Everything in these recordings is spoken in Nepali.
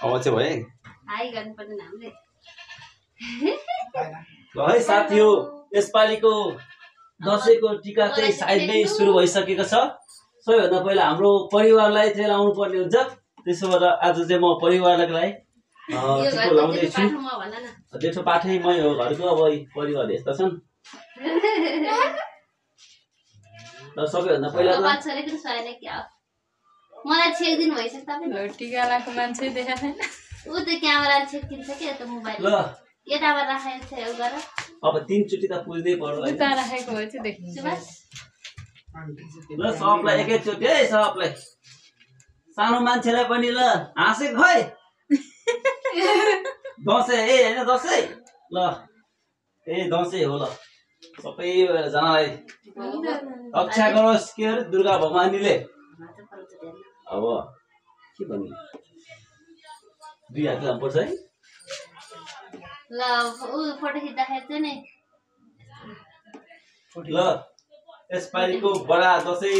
अब चाहिँ भयो हाई गर्नुपर्ने नामले ल है साथी हो यसपालिको दसैँको टिका चाहिँ सायदै सुरु भइसकेको छ सबैभन्दा पहिला हाम्रो परिवारलाई चाहिँ लाउनु पर्ने हुन्छ त्यसो भएर आज चाहिँ म परिवारको लागि टिका लाउँदैछु जेठो पाठै मै हो घरको अब परिवार यस्ता छन् र सबैभन्दा पहिला मलाई छेक्दिनु भइसक्यो तपाईँ टिका लाएको मान्छे देखा छैन ऊ त क्यामेरा छेक्दिन्छ कि यता मोबाइल ल यताबाट राखेको छ यो गर अब 3 चोटी त पुज्दै पर्यो उता राखेको भए चाहिँ देखिन्छ ल सबलाई एकैचोटि है सबलाई सानो मान्छेलाई पनि ल हाँसेको खै दसैँ हैन दसैँ ल दसैँ हो ल सबैजनालाई रक्षा गरोस् के अरे दुर्गा भगवानीले अब के भन्नु दुई हात लानुपर्छ है ल ऊ फोटो खिच्दाखेरि चाहिँ नि ल यसपालिको बडा दसैँ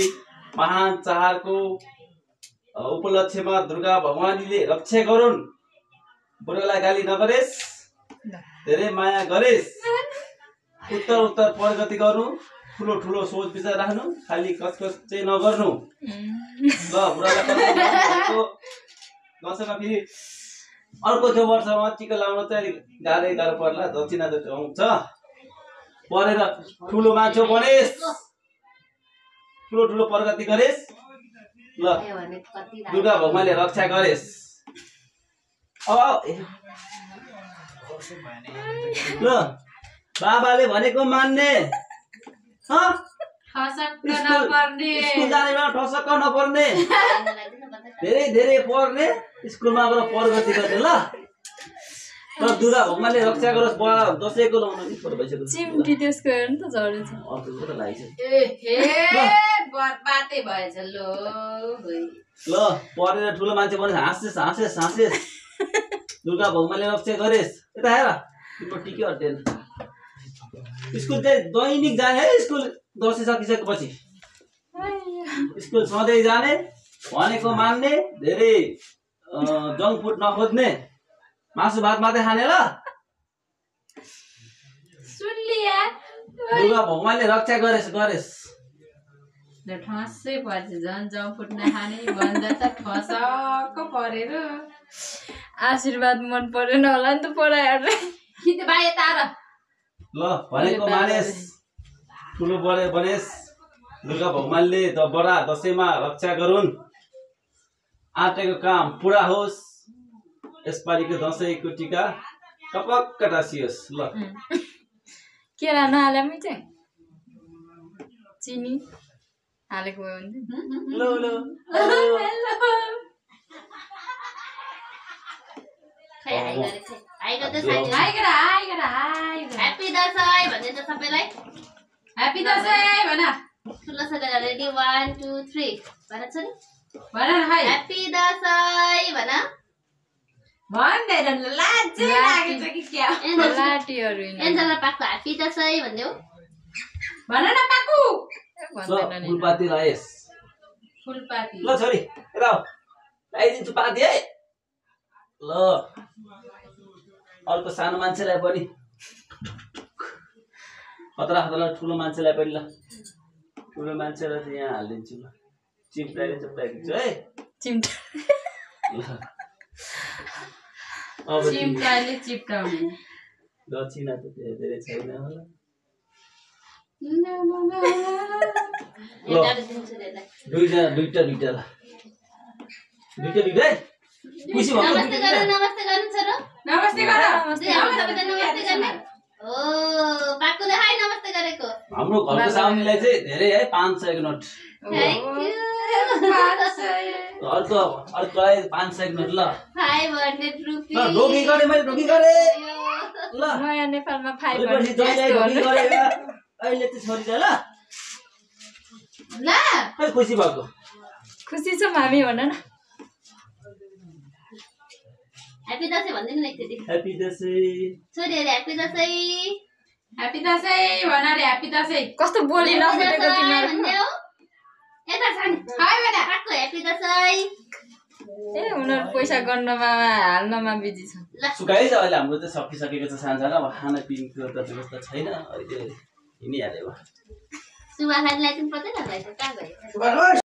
महान चाडको उपलक्ष्यमा दुर्गा भगवानीले रक्षा गरून् बुढोलाई गाली नगरेस् धेरै माया गरेस् उत्तर उत्तर प्रगति गर्नु ठुलो ठुलो सोच विचार राख्नु खाली कसकस चाहिँ नगर्नु ल बुढालाई दसैँमा फेरि अर्को त्यो वर्षमा टिका लाउन चाहिँ गाह्रो पर्ला दक्षिणा त आउँछ परेर ठुलो मान्छे बनेस् ठुलो ठुलो प्रगति गरेस् ल दुर्गा भगवानले रक्षा गरेस् ल बाबाले भनेको मान्ने ठसक्क नपर्ने धेरै धेरै पढ्ने स्कुलमा गएर प्रगति गर्ने ल दुर्गा भगवानले रक्षा गरोस् बडा दसैँको लाउन भइसक्यो चिम्टी त्यसको हेर्नु त झरेछ ल पढेर ठुलो मान्छे बनेर हाँसेस् हाँसेस् हाँसेस् दुर्गा भगवानले रक्षा गरेस् यता हेर तिम्रो टिकै हट्दैन स्कुल चाहिँ दैनिक जाने है स्कुल दसैँ सकिसकेपछि स्कुल सधैँ जाने भनेको मान्ने धेरै जङ्क फुड नखोज्ने मासु भात मात्रै खाने ल दुर्गा भगवानले रक्षा गरेस् गरेस् ठसै पर्छ झन् जङ्क फुड नखाने भन्दा त ठसक्क परेर आशीर्वाद मन परेन होला नि त पढाइहरूलाई ल भनेको मानेस् ठुलो बडे बनेस् दुर्गा भगवानले त बडा दसैँमा रक्षा गरून् आँटेको काम पुरा होस् यसपालिको दसैँको टिका टपक्क टाँसियोस् ल केरा नहालेमै चाहिँ चिनी हालेको भयो भने ल ल ह्याप्पी दसैँ भन्ने त सबैलाई ह्याप्पी दसैँ भन ठुलो छोरा रेडी 1 2 3 भन छोरी भन हाय ह्याप्पी दसैँ भन भन्दैन लाजै लागेछ कि क्या लाटीहरु एन्जला पाको ह्याप्पी दसैँ भन्दियो भन न पाकु भन्दैन नि फुलपाती लाएस फुलपाती ल छोरी यता आऊ लाइदिन्छु पाती है ल अर्को सानो मान्छेलाई पनि खतरा खतरा ठुलो मान्छेलाई पनि ल ठुलो मान्छेलाई चाहिँ यहाँ हालिदिन्छु ल चिम्टाइले चिप्टाइदिन्छु है चिम्टा अब चिम्टाइले चिप्टाउने दक्षिणा त धेरै छैन होला दुईटा ल दुईटा है खुसी भएको नमस्ते गर्नु छोरो नमस्ते गर नमस्ते गर्ने ओ पाकुले हाय नमस्ते गरेको हाम्रो घरको साउनीलाई चाहिँ धेरै है 500 को नोट थ्यांक यू अर्कोलाई 500 को नोट ल 500 रुपैयाँ ल डोगी गरे मैले डोगी गरे ल नयाँ नेपालमा 500 अहिले डोगी गरे अहिले चाहिँ छोरी ल ल खै खुसी भएको खुसी छौँ हामी भन न ह्याप्पी दसैँ भन्दिनु न एकचोटि ह्याप्पी दसैँ छोरीहरु ह्याप्पी दसैँ भन रे ह्याप्पी दसैँ कस्तो बोली नफुटेको तिमीहरु भन्देऊ यता छ नि हाय बेटा काको ह्याप्पी दसैँ ए उनीहरू पैसा गर्नमा हाल्नमा बिजी छ सुकाइ छ अहिले हाम्रो त सकिसकेको छ सानसानो अब खानापिनको त व्यवस्था छैन अहिले हिँडिहाल्यो सुमा खाइलाई पनि पत्तै नभएछ कहाँ गयो